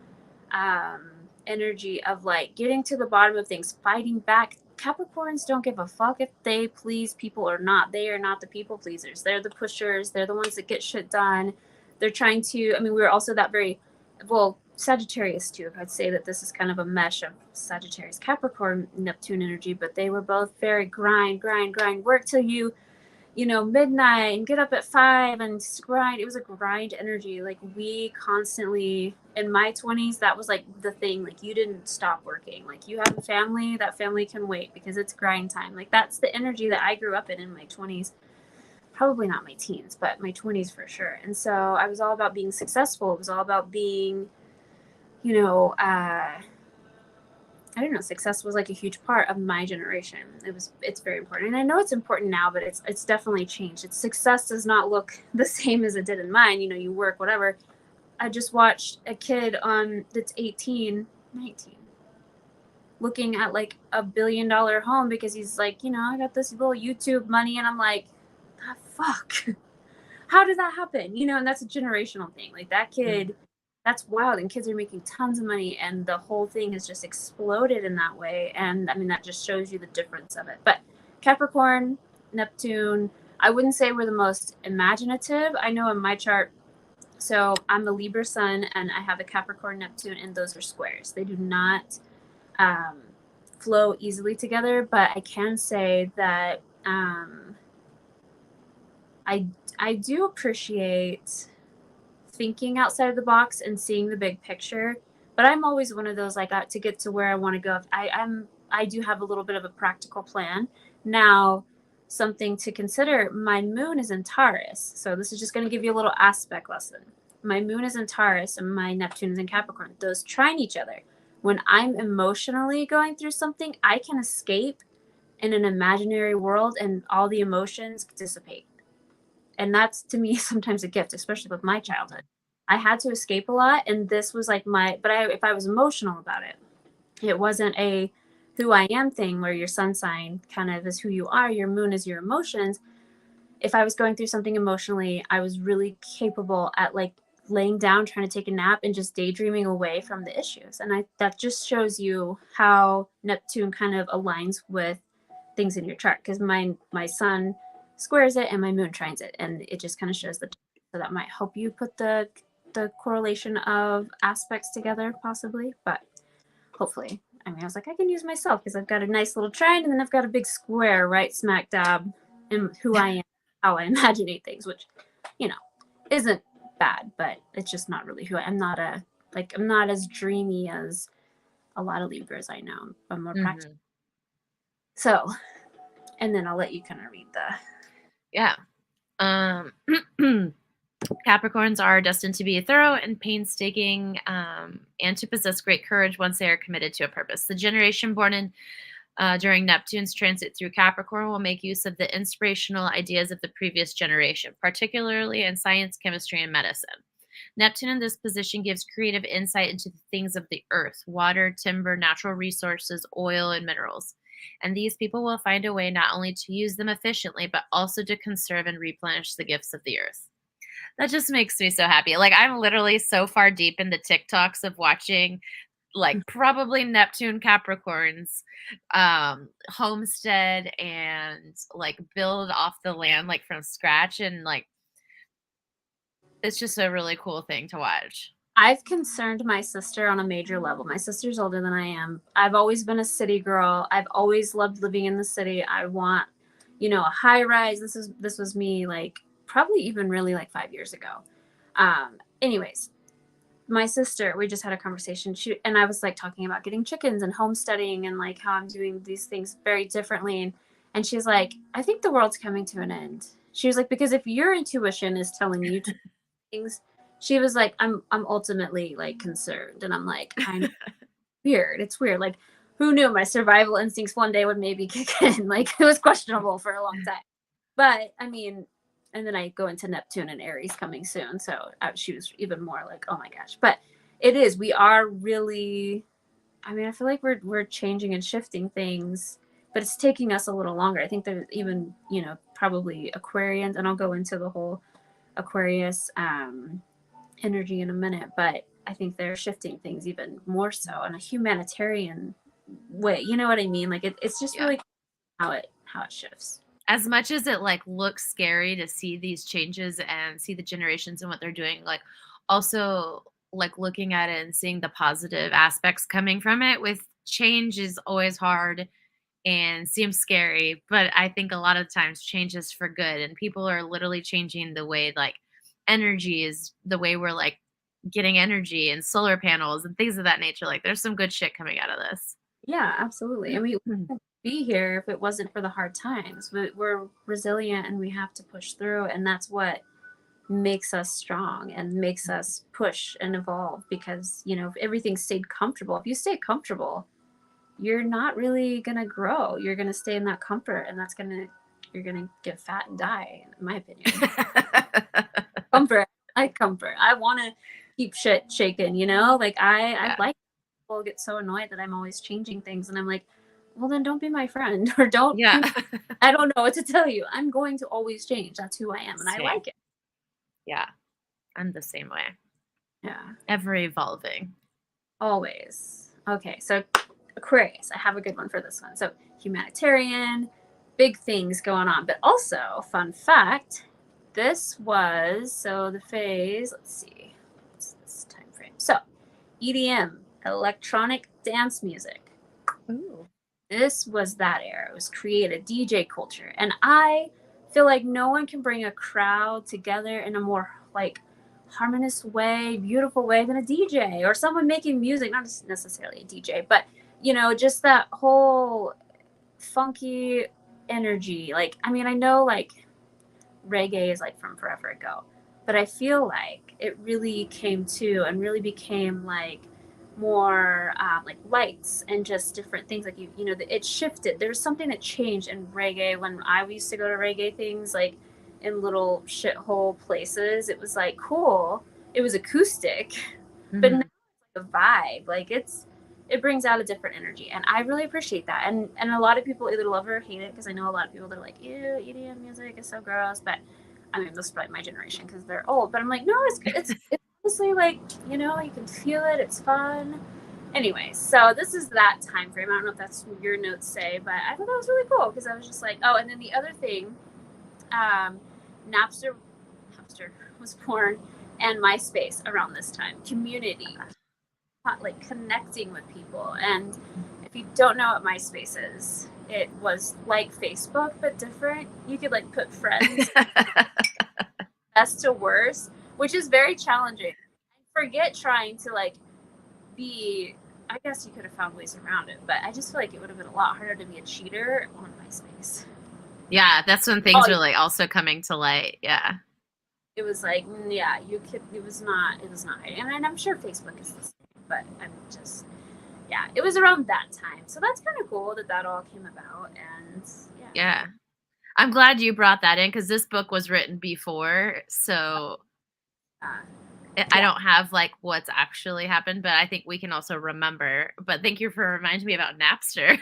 energy of like getting to the bottom of things, fighting back. Capricorns don't give a fuck if they please people or not. They are not the people pleasers. They're the pushers. They're the ones that get shit done. They're trying to, we're also that very, well, Sagittarius too. I'd say that this is kind of a mesh of Sagittarius, Capricorn, Neptune energy, but they were both very grind, work till midnight and get up at 5 and grind. It was a grind energy. Like, we constantly, in my 20s, that was like the thing. Like, you didn't stop working. Like, you have a family, that family can wait because it's grind time. Like, that's the energy that I grew up in my 20s. Probably not my teens, but my 20s for sure. And so I was all about being successful. It was all about being, I don't know, success was like a huge part of my generation. It's very important. And I know it's important now, but it's definitely changed. Success does not look the same as it did in mine. You work, whatever. I just watched a kid that's 18, 19, looking at like $1 billion home because he's like, I got this little YouTube money, and I'm like, the fuck? How did that happen? And that's a generational thing. Like, that kid, that's wild. And kids are making tons of money, and the whole thing has just exploded in that way. And that just shows you the difference of it. But Capricorn, Neptune, I wouldn't say we're the most imaginative. I know in my chart, so I'm a Libra sun and I have a Capricorn, Neptune, and those are squares. They do not flow easily together, but I can say that I do appreciate thinking outside of the box and seeing the big picture, but I'm always one of those, like, to get to where I want to go. I do have a little bit of a practical plan. Now, something to consider, my moon is in Taurus. So this is just going to give you a little aspect lesson. My moon is in Taurus and my Neptune is in Capricorn. Those trine each other. When I'm emotionally going through something, I can escape in an imaginary world and all the emotions dissipate. And that's, to me, sometimes a gift, especially with my childhood. I had to escape a lot, and this was like if I was emotional about it, it wasn't a who I am thing where your sun sign kind of is who you are, your moon is your emotions. If I was going through something emotionally, I was really capable at like laying down, trying to take a nap, and just daydreaming away from the issues. And that just shows you how Neptune kind of aligns with things in your chart, because my sun squares it and my moon trines it, and it just kind of shows so that might help you put the correlation of aspects together, possibly. But hopefully, I was like, I can use myself because I've got a nice little trine, and then I've got a big square right smack dab in who I am, how I imagine things, which isn't bad, but it's just not really who I'm not as dreamy as a lot of Libras I know. I'm more practical. So, and then I'll let you kind of read the. Yeah. Capricorns are destined to be thorough and painstaking, and to possess great courage once they are committed to a purpose. The generation born during Neptune's transit through Capricorn will make use of the inspirational ideas of the previous generation, particularly in science, chemistry, and medicine. Neptune in this position gives creative insight into the things of the earth: water, timber, natural resources, oil, and minerals. And these people will find a way not only to use them efficiently, but also to conserve and replenish the gifts of the earth. That just makes me so happy. Like, I'm literally so far deep in the TikToks of watching, like, probably Neptune Capricorns homestead and like build off the land like from scratch, and like it's just a really cool thing to watch. I've concerned my sister on a major level. My sister's older than I am. I've always been a city girl. I've always loved living in the city. I want, a high rise. This was me like probably even really like 5 years ago. Anyways, my sister, we just had a conversation. And I was like talking about getting chickens and homesteading and like how I'm doing these things very differently. And she's like, I think the world's coming to an end. She was like, because if your intuition is telling you to do things, she was like, I'm ultimately like concerned. And I'm like, I'm weird. It's weird. Like, who knew my survival instincts one day would maybe kick in? Like, it was questionable for a long time. But I mean, and then I go into Neptune and Aries coming soon. So she was even more like, oh my gosh. But it is, we are really, I mean, I feel like we're changing and shifting things, but it's taking us a little longer. I think there's even, probably Aquarians, and I'll go into the whole Aquarius energy in a minute, but I think they're shifting things even more so in a humanitarian way. You know what I mean? Like it's just really how it shifts. As much as it like looks scary to see these changes and see the generations and what they're doing, like also like looking at it and seeing the positive aspects coming from it with change is always hard and seems scary, but I think a lot of times change is for good, and people are literally changing the way like energy is, the way we're like getting energy and solar panels and things of that nature. Like there's some good shit coming out of this. Yeah, absolutely. I mean, we wouldn't be here if it wasn't for the hard times, but we're resilient and we have to push through, and that's what makes us strong and makes us push and evolve. Because if everything stayed comfortable, if you stay comfortable, you're not really gonna grow. You're gonna stay in that comfort, and you're gonna get fat and die, in my opinion. Comfort. I like comfort. I want to keep shit shaken, like I like people get so annoyed that I'm always changing things, and I'm like, well, then don't be my friend, or don't. I don't know what to tell you. I'm going to always change. That's who I am, and I like it. Yeah, I'm the same way. Yeah, ever evolving. Always. Okay, so Aquarius, I have a good one for this one. So humanitarian, big things going on, but also fun fact. This was, so the phase, let's see, what's this time frame? So, EDM, electronic dance music. Ooh. This was that era. It was created, DJ culture. And I feel like no one can bring a crowd together in a more like harmonious way, beautiful way than a DJ or someone making music, not necessarily a DJ, but just that whole funky energy. Like, I mean, I know like reggae is like from forever ago, but I feel like it really came to and really became like more like lights and just different things. Like it shifted. There's something that changed in reggae when I used to go to reggae things, like in little shithole places. It was like cool. It was acoustic, but now it's like a vibe. Like it brings out a different energy, and I really appreciate that. And a lot of people either love it or hate it, because I know a lot of people that are like, ew, EDM music is so gross. But I mean, this is probably my generation because they're old. But I'm like, no, it's honestly like, you can feel it. It's fun. Anyway, so this is that time frame. I don't know if that's what your notes say, but I thought that was really cool because I was just like, oh, and then the other thing, Napster was born, and MySpace around this time. Community. Like connecting with people. And if you don't know what MySpace is, it was like Facebook but different. You could like put friends best to worst, which is very challenging. Forget trying to like be, I guess you could have found ways around it, but I just feel like it would have been a lot harder to be a cheater on MySpace. Yeah, that's when things were like also coming to light. Yeah. It was like, yeah, it was not and I'm sure Facebook is the same. But I'm just, yeah, it was around that time. So that's kind of cool that all came about. And yeah. I'm glad you brought that in because this book was written before. So I don't have like what's actually happened, but I think we can also remember. But thank you for reminding me about Napster.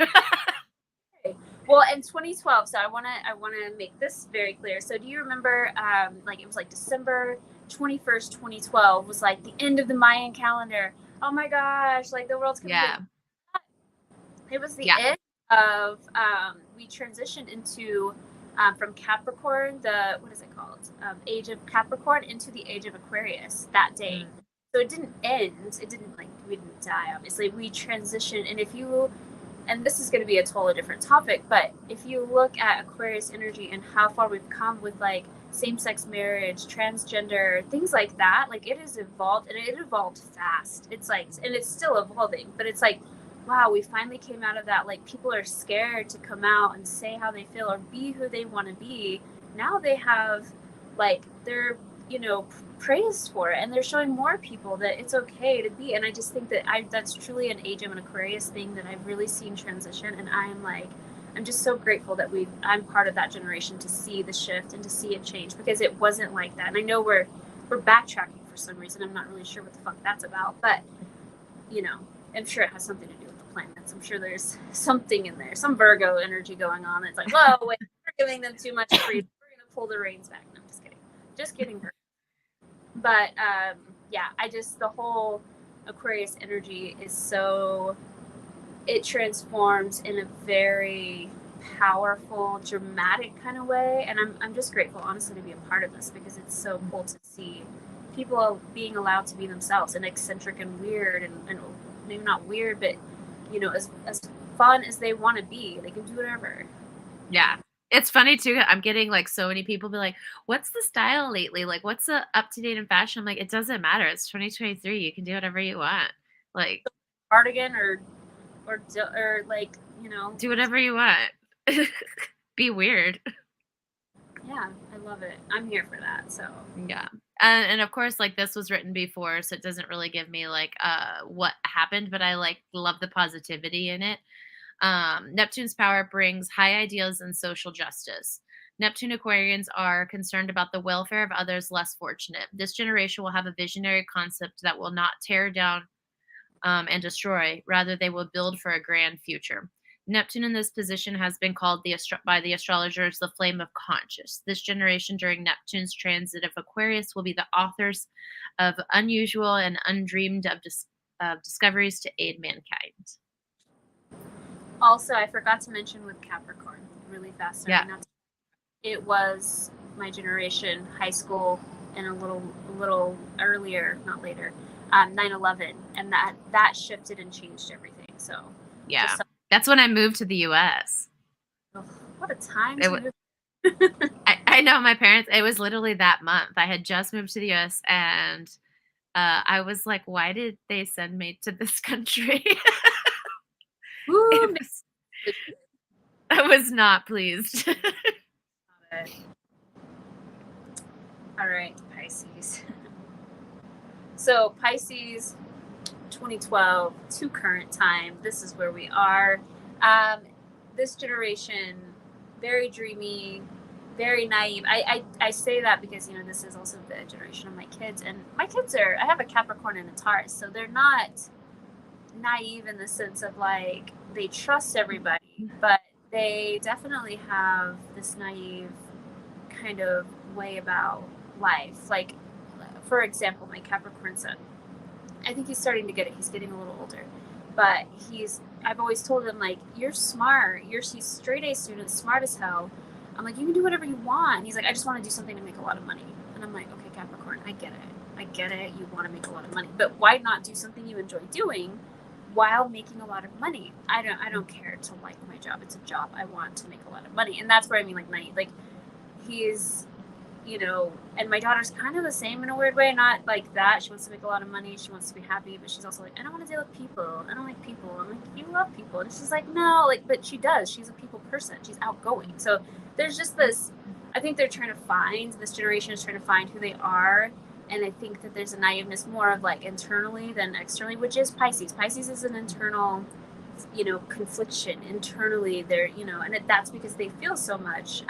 Well, in 2012, so I wanna make this very clear. So do you remember like it was like December 21st, 2012 was like the end of the Mayan calendar. Oh my gosh, like the world's gonna Yeah. it was the Yeah. end of we transitioned into from Capricorn, the what is it called? Age of Capricorn into the age of Aquarius that day. So it didn't end. It didn't like we didn't die, obviously. We transitioned, and if you and this is going to be a totally different topic, but if you look at Aquarius energy and how far we've come with like same-sex marriage, transgender, things like that, like it has evolved, and it evolved fast. It's like, and it's still evolving, but it's like, wow, we finally came out of that. Like people are scared to come out and say how they feel or be who they want to be. Now they have like they're praised for it, and they're showing more people that it's okay to be. And I just think that that's truly an age of an Aquarius thing that I've really seen transition, and I'm just so grateful that I'm part of that generation to see the shift and to see it change, because it wasn't like that. And I know we're backtracking for some reason. I'm not really sure what the fuck that's about, but I'm sure it has something to do with the planets. I'm sure there's something in there, some Virgo energy going on. It's like, whoa, wait, we're giving them too much freedom. We're gonna pull the reins back. No, I'm just kidding. But yeah, the whole Aquarius energy is so, it transforms in a very powerful, dramatic kind of way. And I'm just grateful, honestly, to be a part of this, because it's so cool to see people being allowed to be themselves and eccentric and weird and maybe not weird, but as fun as they want to be. They can do whatever. Yeah. It's funny too. I'm getting like so many people be like, "What's the style lately? Like, what's the up to date in fashion?" I'm like, it doesn't matter. It's 2023. You can do whatever you want. Like cardigan or like do whatever you want. Be weird. Yeah, I love it. I'm here for that. So Yeah. And of course, like this was written before, so it doesn't really give me like what happened, but I like love the positivity in it. Neptune's power brings high ideals and social justice. Neptune Aquarians are concerned about the welfare of others less fortunate. This generation will have a visionary concept that will not tear down and destroy. Rather, they will build for a grand future. Neptune in this position has been called by the astrologers the flame of conscious. This generation during Neptune's transit of Aquarius will be the authors of unusual and undreamed of discoveries to aid mankind. Also, I forgot to mention with Capricorn, really fast. Yeah. It was my generation, high school, and a little earlier, not later, 9/11, and that shifted and changed everything. So yeah, that's when I moved to the U.S. Oh, what a time! I know my parents. It was literally that month. I had just moved to the U.S. and I was like, "Why did they send me to this country?" I was not pleased. All right, Pisces. So Pisces, 2012 to current time. This is where we are. This generation, very dreamy, very naive. I say that because this is also the generation of my kids, and my kids I have a Capricorn and a Taurus, so they're not naive in the sense of like they trust everybody, but they definitely have this naive kind of way about life. Like, for example, my Capricorn son, I think he's starting to get it. He's getting a little older, but I've always told him, like, you're smart. He's straight A student, smart as hell. I'm like, you can do whatever you want. And he's like, I just want to do something to make a lot of money. And I'm like, okay, Capricorn, I get it. You want to make a lot of money, but why not do something you enjoy doing while making a lot of money? I don't care to like my job. It's a job. I want to make a lot of money. And that's where I mean, like, naive. Like, he's, and my daughter's kind of the same in a weird way, not like that. She wants to make a lot of money. She wants to be happy, but she's also like, I don't want to deal with people. I don't like people. I'm like, you love people. And she's like, no, like, but she does. She's a people person. She's outgoing. So there's just this, I think this generation is trying to find who they are. And I think that there's a naiveness more of like internally than externally, which is Pisces. Pisces is an internal, confliction internally. They're, and that's because they feel so much.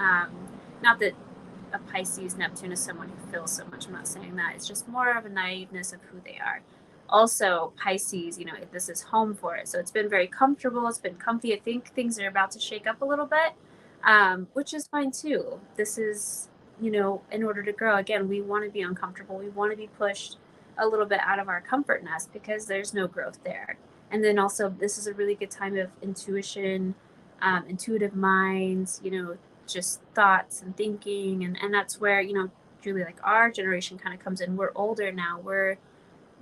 Not that a Pisces Neptune is someone who feels so much. I'm not saying that. It's just more of a naiveness of who they are. also Pisces, this is home for it. So it's been very comfortable. It's been comfy. I think things are about to shake up a little bit, which is fine too. This is, in order to grow, again, we want to be uncomfortable. We want to be pushed a little bit out of our comfort nest because there's no growth there. And then also, this is a really good time of intuition, intuitive minds, just thoughts and thinking. And that's where, Julie, like our generation kind of comes in. We're older now.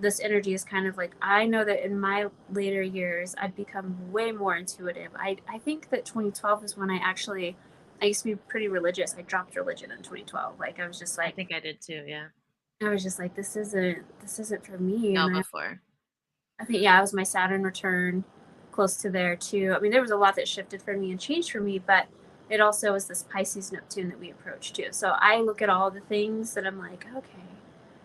This energy is kind of like, I know that in my later years, I've become way more intuitive. I think that 2012 is when I used to be pretty religious. I dropped religion in 2012. Like, I was just like, I think I did too. Yeah. I was just like, this isn't for me. No, And before. I think, yeah, it was my Saturn return close to there too. I mean, there was a lot that shifted for me and changed for me, but it also was this Pisces Neptune that we approached too. So I look at all the things that I'm like, okay.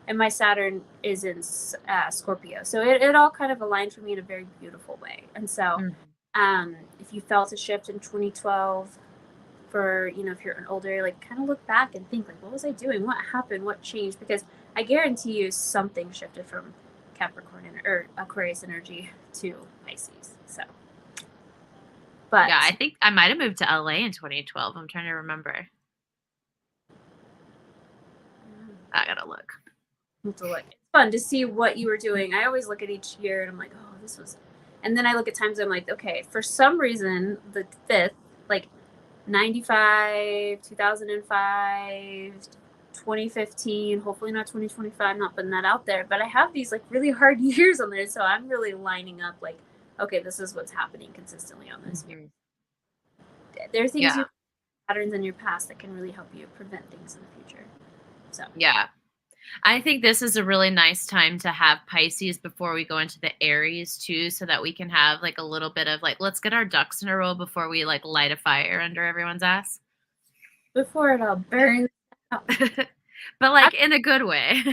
And my Saturn is in Scorpio. So it all kind of aligned for me in a very beautiful way. And so if you felt a shift in 2012 for, if you're an older, like kind of look back and think like, what was I doing? What happened? What changed? Because I guarantee you something shifted from Capricorn or Aquarius energy to Pisces. So, but yeah, I think I might have moved to LA in 2012. I'm trying to remember. I gotta look. It's fun to see what you were doing. I always look at each year and I'm like, oh, this was, and then I look at times I'm like, okay, for some reason the 5th, like 95, 2005, 2015, hopefully not 2025, not putting that out there, but I have these like really hard years on there. So I'm really lining up like, okay, this is what's happening consistently on this year. There are things, patterns in your past that can really help you prevent things in the future. So, yeah. I think this is a really nice time to have Pisces before we go into the Aries too, so that we can have like a little bit of like, let's get our ducks in a row before we like light a fire under everyone's ass. Before it all burns out. But like in a good way.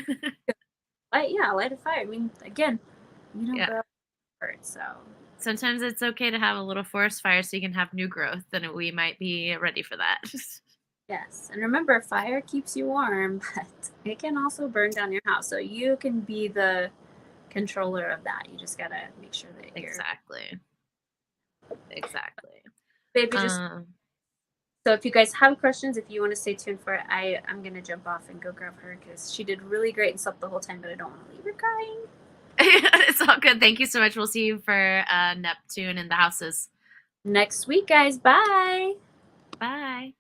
Light a fire. I mean, again, burn hurt, so. Sometimes it's okay to have a little forest fire so you can have new growth, and we might be ready for that. Yes, and remember, fire keeps you warm, but it can also burn down your house. So you can be the controller of that. You just gotta make sure that you're exactly. Baby, so if you guys have questions, if you want to stay tuned for it, I'm gonna jump off and go grab her because she did really great and slept the whole time, but I don't want to leave her crying. It's all good. Thank you so much. We'll see you for Neptune in the houses next week, guys. Bye. Bye.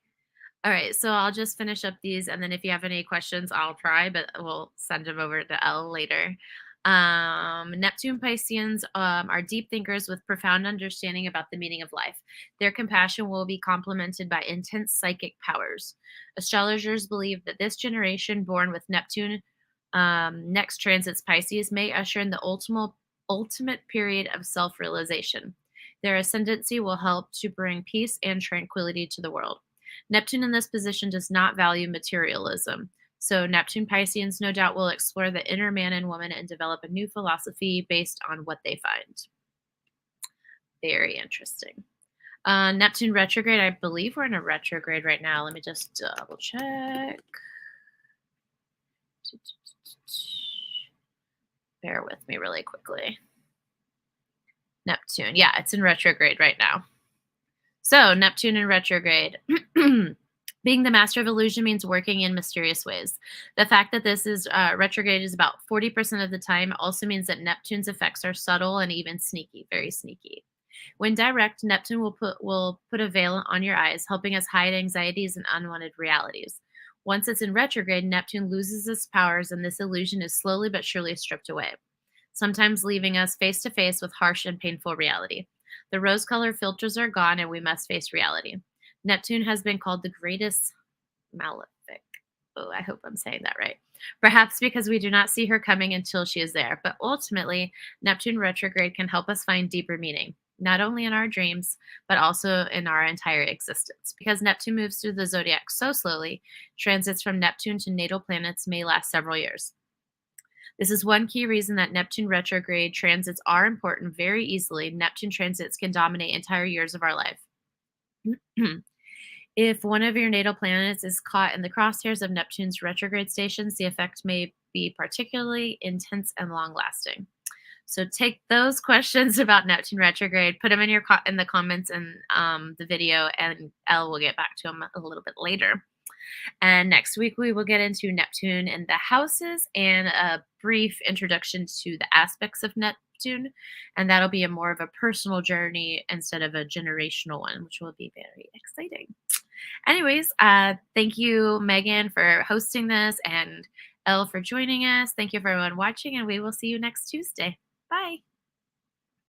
All right, so I'll just finish up these, and then if you have any questions, I'll try, but we'll send them over to Elle later. Neptune Pisceans are deep thinkers with profound understanding about the meaning of life. Their compassion will be complemented by intense psychic powers. Astrologers believe that this generation born with Neptune next transits Pisces may usher in the ultimate period of self-realization. Their ascendancy will help to bring peace and tranquility to the world. Neptune in this position does not value materialism. So Neptune Pisceans no doubt will explore the inner man and woman and develop a new philosophy based on what they find. Very interesting. Neptune retrograde, I believe we're in a retrograde right now. Let me just double check. Bear with me really quickly. Neptune, yeah, it's in retrograde right now. So, Neptune in retrograde. Being the master of illusion means working in mysterious ways. The fact that this is retrograde is about 40% of the time also means that Neptune's effects are subtle and even sneaky, very sneaky. When direct, Neptune will put a veil on your eyes, helping us hide anxieties and unwanted realities. Once it's in retrograde, Neptune loses its powers, and this illusion is slowly but surely stripped away, sometimes leaving us face to face with harsh and painful reality. The rose-colored filters are gone, and we must face reality. Neptune has been called the greatest malefic. Oh, I hope I'm saying that right. Perhaps because we do not see her coming until she is there. But ultimately, Neptune retrograde can help us find deeper meaning, not only in our dreams, but also in our entire existence. Because Neptune moves through the zodiac so slowly, transits from Neptune to natal planets may last several years. This is one key reason that Neptune retrograde transits are important. Very easily, Neptune transits can dominate entire years of our life. If one of your natal planets is caught in the crosshairs of Neptune's retrograde stations, the effect may be particularly intense and long-lasting. So take those questions about Neptune retrograde, put them in in the comments and the video, and Elle will get back to them a little bit later. And next week, we will get into Neptune and the houses and a brief introduction to the aspects of Neptune. And that'll be a more of a personal journey instead of a generational one, which will be very exciting. Anyways, thank you, Megan, for hosting this, and Elle for joining us. Thank you for everyone watching, and we will see you next Tuesday. Bye.